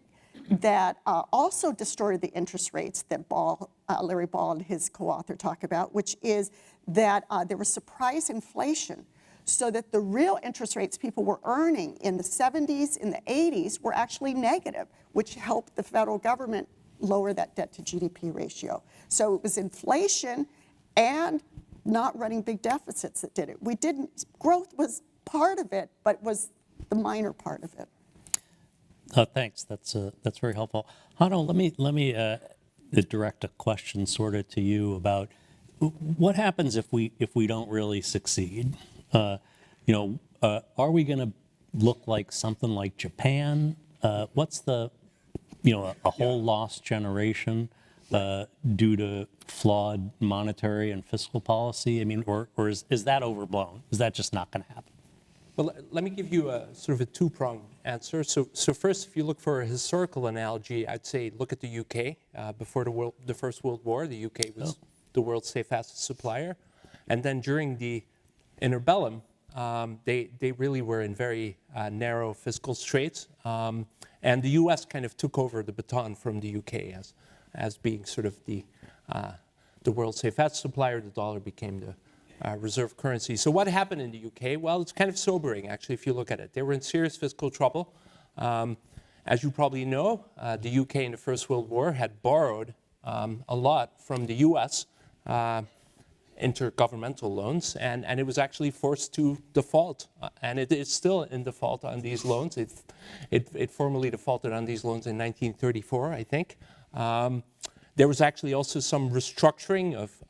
that also distorted the interest rates that Larry Ball and his co-author talk about, which is that there was surprise inflation, so that the real interest rates people were earning in the 70s, in the 80s, were actually negative, which helped the federal government lower that debt to GDP ratio. So it was inflation and not running big deficits that did it. Growth was part of it, but was the minor part of it. Thanks. That's very helpful. Hanno, let me direct a question sort of to you about what happens if we don't really succeed. Are we going to look like something like Japan? What's the a whole lost generation due to flawed monetary and fiscal policy? I mean, or is that overblown? Is that just not going to happen? Well, let me give you a sort of a two-pronged answer. So first, if you look for a historical analogy, I'd say look at the UK. Before the First World War, the UK was the world's safe asset supplier. And then during the interbellum, they really were in very narrow fiscal straits. And the US kind of took over the baton from the UK as being sort of the world's safe asset supplier. The dollar became the reserve currency. So what happened in the UK? Well, it's kind of sobering, actually, if you look at it. They were in serious fiscal trouble. As you probably know, the UK in the First World War had borrowed a lot from the US intergovernmental loans, and it was actually forced to default. And it is still in default on these loans. It formally defaulted on these loans in 1934, I think. There was actually also some restructuring of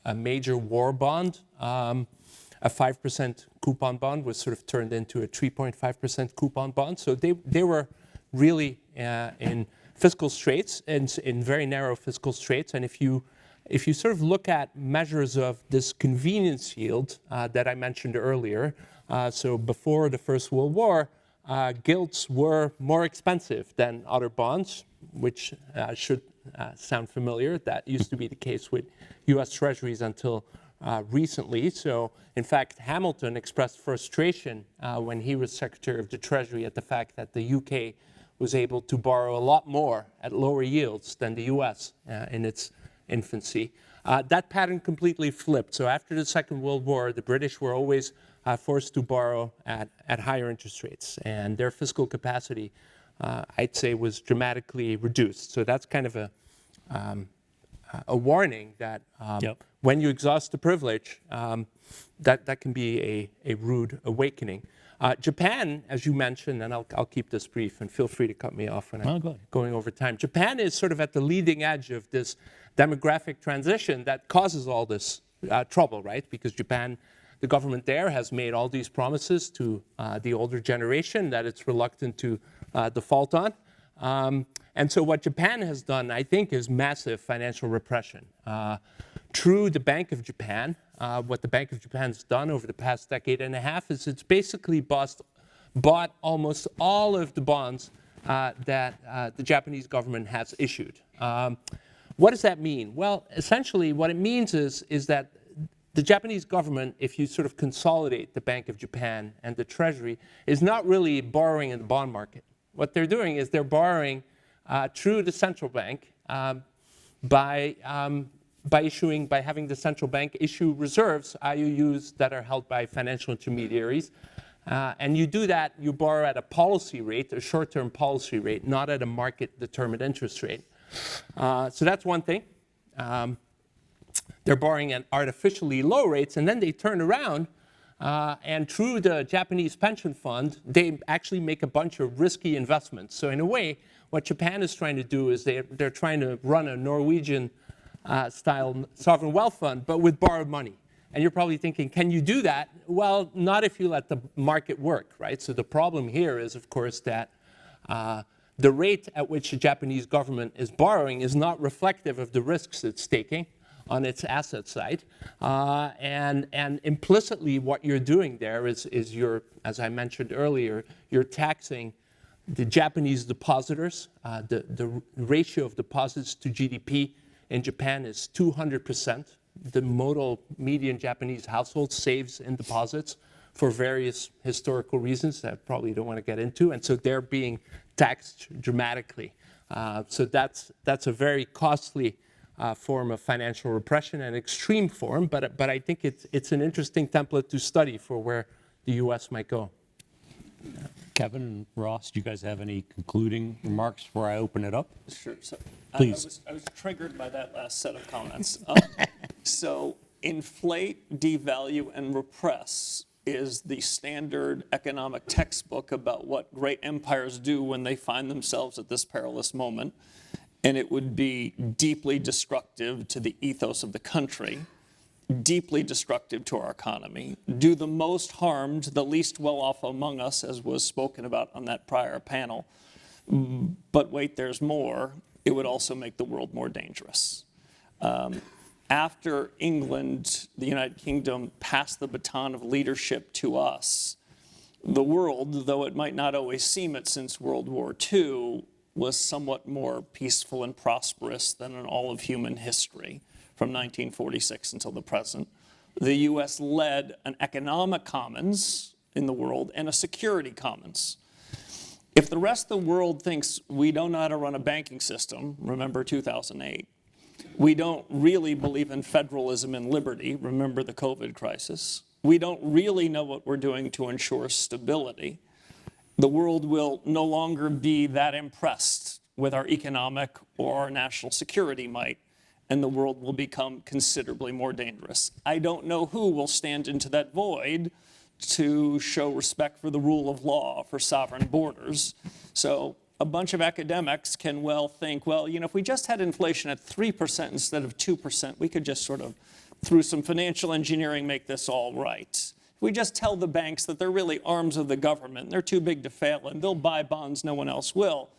a major war bond. A 5% coupon bond was sort of turned into a 3.5% coupon bond. So they were really in fiscal straits, and in very narrow fiscal straits. And if you sort of look at measures of this convenience yield that I mentioned earlier, so before the First World War, gilts were more expensive than other bonds, which should sound familiar. That used to be the case with US Treasuries until recently. So, in fact, Hamilton expressed frustration when he was Secretary of the Treasury at the fact that the UK was able to borrow a lot more at lower yields than the US in its infancy. That pattern completely flipped. So after the Second World War, the British were always forced to borrow at higher interest rates, and their fiscal capacity, I'd say, was dramatically reduced. So that's kind of a warning that when you exhaust the privilege, that can be a rude awakening. Japan, as you mentioned, and I'll keep this brief, and feel free to cut me off when I'm going over time. Japan is sort of at the leading edge of this demographic transition that causes all this trouble, right? Because Japan, the government there has made all these promises to the older generation that it's reluctant to default on. And so what Japan has done, I think, is massive financial repression. Through the Bank of Japan, what the Bank of Japan has done over the past decade and a half is it's basically bought almost all of the bonds that the Japanese government has issued. What does that mean? Well, essentially what it means is that the Japanese government, if you sort of consolidate the Bank of Japan and the Treasury, is not really borrowing in the bond market. What they're doing is they're borrowing through the central bank by having the central bank issue reserves, IOUs, that are held by financial intermediaries. And you do that, you borrow at a policy rate, a short-term policy rate, not at a market-determined interest rate. So that's one thing. They're borrowing at artificially low rates, and then they turn around and through the Japanese pension fund, they actually make a bunch of risky investments. So in a way, what Japan is trying to do is they're trying to run a Norwegian style sovereign wealth fund, but with borrowed money. And you're probably thinking, can you do that? Well, not if you let the market work, right? So the problem here is, of course, that the rate at which the Japanese government is borrowing is not reflective of the risks it's taking on its asset side. And implicitly what you're doing there is you're, as I mentioned earlier, you're taxing the Japanese depositors. The ratio of deposits to GDP in Japan is 200%. The modal median Japanese household saves in deposits for various historical reasons that I probably don't want to get into. And so they're being taxed dramatically. So that's a very costly form of financial repression, an extreme form, but I think it's an interesting template to study for where the US might go. Kevin and Ross, do you guys have any concluding remarks before I open it up? Sure. So Please. I was triggered by that last set of comments. So inflate, devalue, and repress is the standard economic textbook about what great empires do when they find themselves at this perilous moment. And it would be deeply destructive to the ethos of the country, deeply destructive to our economy, do the most harm to the least well-off among us, as was spoken about on that prior panel. But wait, there's more. It would also make the world more dangerous. after England, the United Kingdom, passed the baton of leadership to us, the world, though it might not always seem it since World War II, was somewhat more peaceful and prosperous than in all of human history from 1946 until the present. The US led an economic commons in the world and a security commons. If the rest of the world thinks we don't know how to run a banking system, remember 2008, we don't really believe in federalism and liberty, remember the COVID crisis, we don't really know what we're doing to ensure stability, the world will no longer be that impressed with our economic or our national security might, and the world will become considerably more dangerous. I don't know who will stand into that void to show respect for the rule of law, for sovereign borders. So a bunch of academics can well think, well, you know, if we just had inflation at 3% instead of 2%, we could just sort of, through some financial engineering, make this all right. If we just tell the banks that they're really arms of the government, they're too big to fail, and they'll buy bonds no one else will.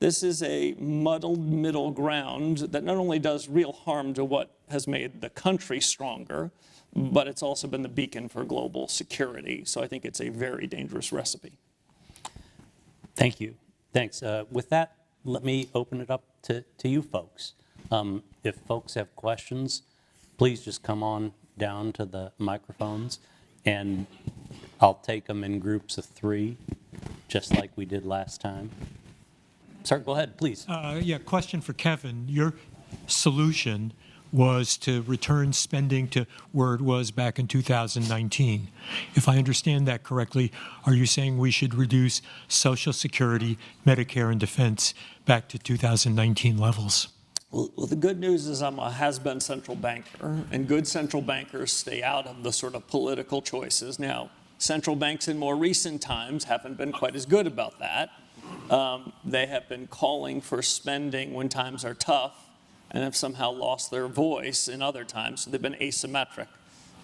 This is a muddled middle ground that not only does real harm to what has made the country stronger, but it's also been the beacon for global security. So I think it's a very dangerous recipe. Thank you. Thanks. With that, let me open it up to you folks. If folks have questions, please just come on down to the microphones, and I'll take them in groups of 3, just like we did last time. Sir, go ahead, please. Yeah, question for Kevin. Your solution was to return spending to where it was back in 2019. If I understand that correctly, are you saying we should reduce Social Security, Medicare, and Defense back to 2019 levels? Well, the good news is I'm a has-been central banker, and good central bankers stay out of the sort of political choices. Now, central banks in more recent times haven't been quite as good about that. They have been calling for spending when times are tough and have somehow lost their voice in other times, so they've been asymmetric.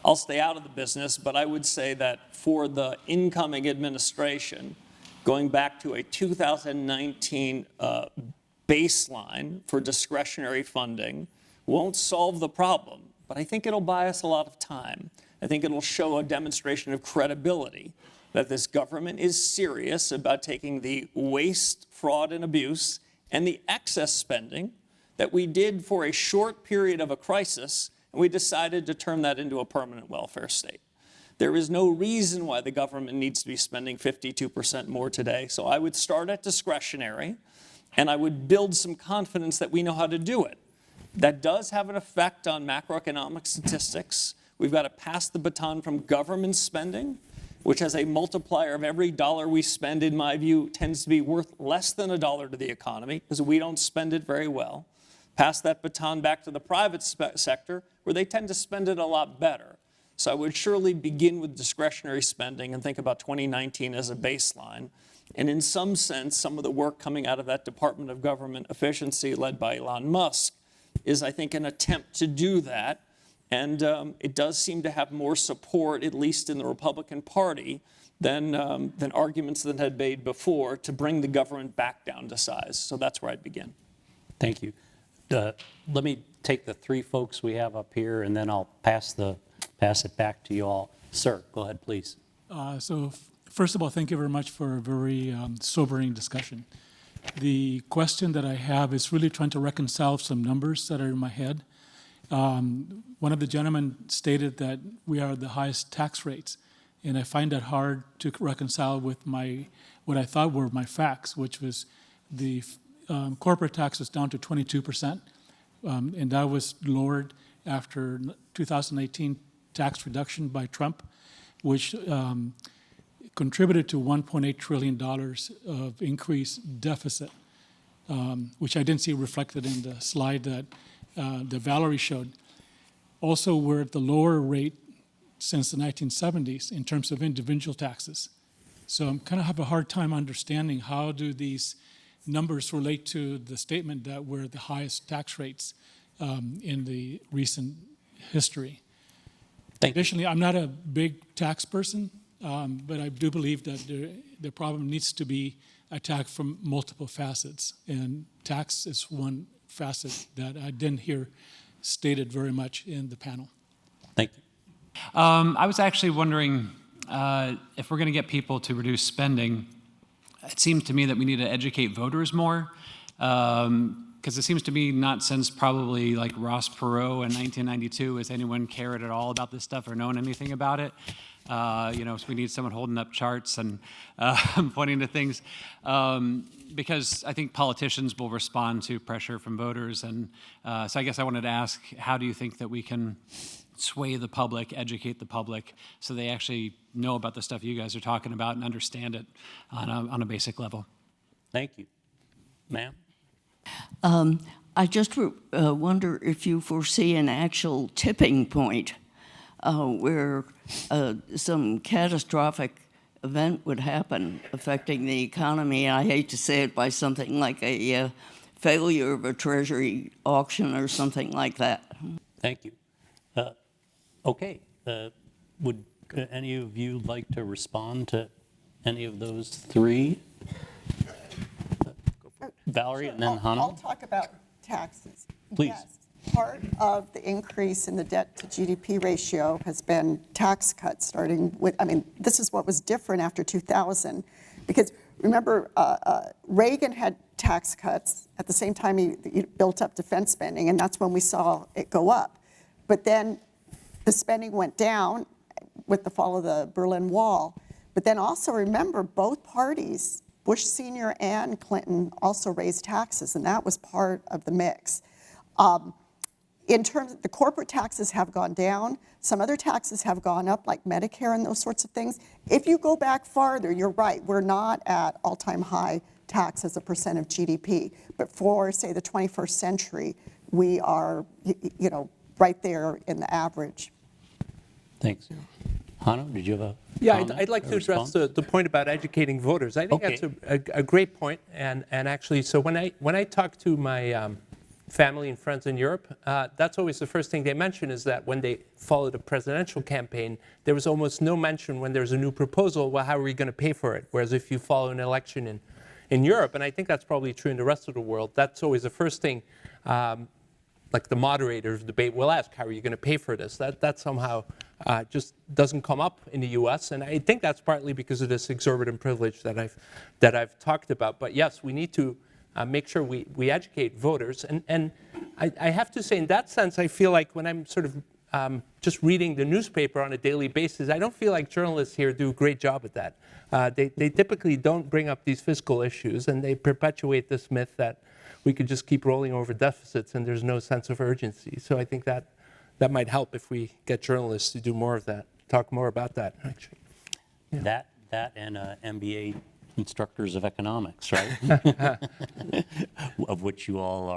I'll stay out of the business, but I would say that for the incoming administration, going back to a 2019 baseline for discretionary funding won't solve the problem, but I think it'll buy us a lot of time. I think it'll show a demonstration of credibility that this government is serious about taking the waste, fraud, and abuse and the excess spending that we did for a short period of a crisis, and we decided to turn that into a permanent welfare state. There is no reason why the government needs to be spending 52% more today, so I would start at discretionary, and I would build some confidence that we know how to do it. That does have an effect on macroeconomic statistics. We've got to pass the baton from government spending, which has a multiplier of every dollar we spend, in my view, tends to be worth less than $1 to the economy because we don't spend it very well. Pass that baton back to the private sector, where they tend to spend it a lot better. So I would surely begin with discretionary spending and think about 2019 as a baseline. And in some sense, some of the work coming out of that Department of Government Efficiency led by Elon Musk is, I think, an attempt to do that. And it does seem to have more support, at least in the Republican Party, than arguments that had made before to bring the government back down to size. So that's where I'd begin. Thank you. Let me take the 3 folks we have up here, and then I'll pass it back to you all. Sir, go ahead, please. First of all, thank you very much for a very sobering discussion. The question that I have is really trying to reconcile some numbers that are in my head. One of the gentlemen stated that we are the highest tax rates, and I find that hard to reconcile with what I thought were my facts, which was the corporate tax was down to 22%, and that was lowered after 2018 tax reduction by Trump, which contributed to $1.8 trillion of increased deficit, which I didn't see reflected in the slide that Valerie showed. Also, we're at the lower rate since the 1970s in terms of individual taxes. So I'm kind of have a hard time understanding how do these numbers relate to the statement that we're the highest tax rates in the recent history. Additionally, I'm not a big tax person, but I do believe that the problem needs to be attacked from multiple facets, and tax is one facet that I didn't hear stated very much in the panel. Thank you. I was actually wondering if we're going to get people to reduce spending, it seems to me that we need to educate voters more. Because it seems to me not since probably like Ross Perot in 1992 has anyone cared at all about this stuff or known anything about it. So we need someone holding up charts and pointing to things. Because I think politicians will respond to pressure from voters. And so I guess I wanted to ask, how do you think that we can sway the public, educate the public, so they actually know about the stuff you guys are talking about and understand it on a basic level? Thank you. Ma'am? I just wonder if you foresee an actual tipping point where some catastrophic event would happen affecting the economy. I hate to say it, by something like a failure of a Treasury auction or something like that. Thank you. Okay. Would any of you like to respond to any of those three? Valerie, and then Hanno? I'll talk about taxes. Please. Yes, part of the increase in the debt to GDP ratio has been tax cuts, starting with, this is what was different after 2000, because remember, Reagan had tax cuts at the same time he built up defense spending, and that's when we saw it go up. But then the spending went down with the fall of the Berlin Wall. But then also remember, both parties, Bush Sr. and Clinton, also raised taxes, and that was part of the mix. In terms of the corporate taxes have gone down, some other taxes have gone up, like Medicare and those sorts of things. If you go back farther, you're right, we're not at all-time high tax as a percent of GDP. But for, say, the 21st century, we are, right there in the average. Thanks. Hanno, did you have a Yeah, comment I'd like or to address response? the point about educating voters. I think Okay. that's a great point. And actually, so when I talk to my family and friends in Europe, that's always the first thing they mention, is that when they followed a presidential campaign, there was almost no mention when there's a new proposal, well, how are we going to pay for it? Whereas if you follow an election in Europe, and I think that's probably true in the rest of the world, that's always the first thing, like the moderator of the debate will ask, how are you going to pay for this? That somehow just doesn't come up in the U.S., and I think that's partly because of this exorbitant privilege that I've talked about. But yes, we need to make sure we educate voters. And I have to say, in that sense, I feel like when I'm sort of just reading the newspaper on a daily basis, I don't feel like journalists here do a great job at that. They typically don't bring up these fiscal issues, and they perpetuate this myth that we could just keep rolling over deficits and there's no sense of urgency. So I think that might help if we get journalists to do more of that, talk more about that, actually. Yeah. That and MBA instructors of economics, right? Of which you all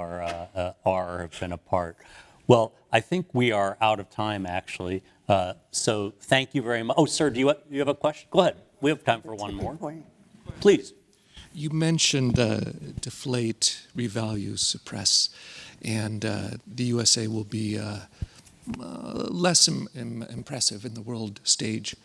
have been a part. Well, I think we are out of time, actually. So thank you very much. Oh, sir, do you have a question? Go ahead. We have time for one more. Please. You mentioned deflate, revalue, suppress, and the USA will be less impressive in the world stage,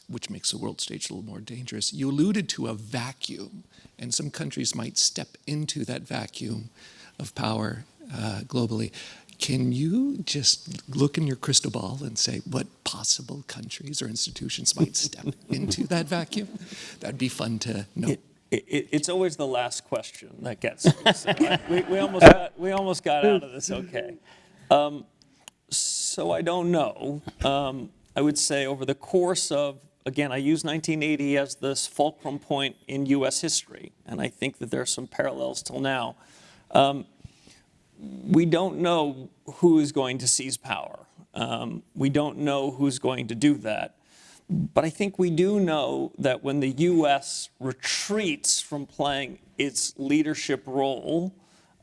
which makes the world stage a little more dangerous. You alluded to a vacuum, and some countries might step into that vacuum of power globally. Can you just look in your crystal ball and say what possible countries or institutions might step into that vacuum? That'd be fun to know. It's always the last question that gets me. So we almost got out of this okay. So I don't know. I would say over the course of, again, I use 1980 as this fulcrum point in U.S. history, and I think that there are some parallels till now. We don't know who is going to seize power. We don't know who's going to do that. But I think we do know that when the U.S. retreats from playing its leadership role,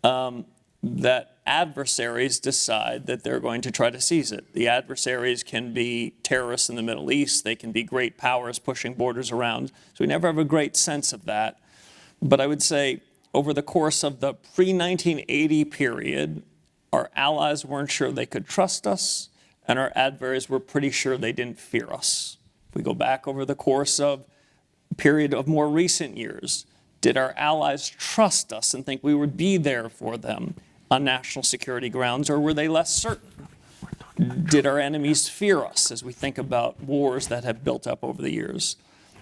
that adversaries decide that they're going to try to seize it. The adversaries can be terrorists in the Middle East. They can be great powers pushing borders around. So we never have a great sense of that. But I would say over the course of the pre-1980 period, our allies weren't sure they could trust us, and our adversaries were pretty sure they didn't fear us. If we go back over the course of a period of more recent years, did our allies trust us and think we would be there for them? on national security grounds, or were they less certain? Did our enemies fear us as we think about wars that have built up over the years?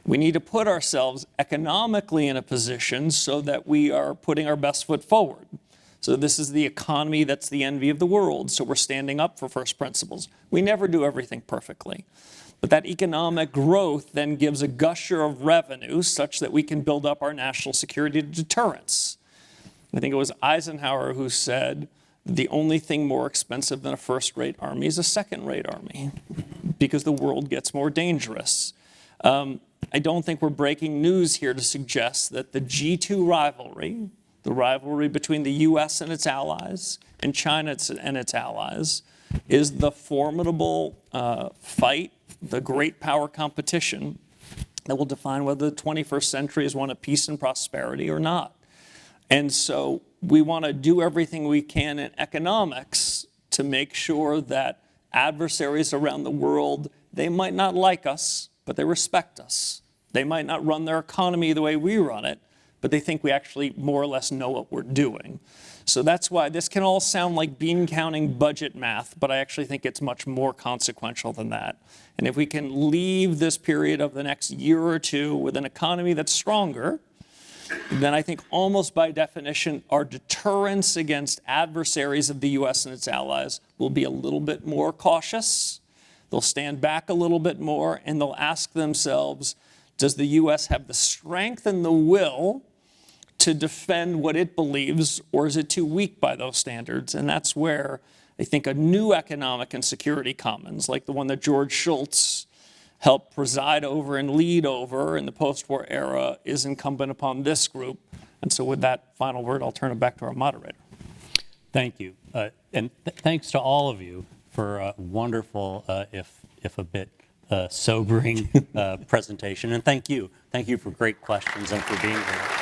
We need to put ourselves economically in a position so that we are putting our best foot forward. So this is the economy that's the envy of the world, so we're standing up for first principles. We never do everything perfectly. But that economic growth then gives a gusher of revenue such that we can build up our national security deterrence. I think it was Eisenhower who said, the only thing more expensive than a first-rate army is a second-rate army, because the world gets more dangerous. I don't think we're breaking news here to suggest that the G2 rivalry, the rivalry between the US and its allies and China and its allies, is the formidable fight, the great power competition that will define whether the 21st century is one of peace and prosperity or not. And so we want to do everything we can in economics to make sure that adversaries around the world, they might not like us, but they respect us. They might not run their economy the way we run it, but they think we actually more or less know what we're doing. So that's why this can all sound like bean counting budget math, but I actually think it's much more consequential than that. And if we can leave this period of the next year or two with an economy that's stronger, then I think almost by definition, our deterrence against adversaries of the US and its allies will be a little bit more cautious. They'll stand back a little bit more, and they'll ask themselves, does the US have the strength and the will to defend what it believes, or is it too weak by those standards? And that's where I think a new economic and security commons, like the one that George Shultz helped preside over and lead over in the post-war era, is incumbent upon this group. And so with that final word, I'll turn it back to our moderator. Thank you. And thanks to all of you for a wonderful, if a bit sobering presentation. And thank you. Thank you for great questions and for being here.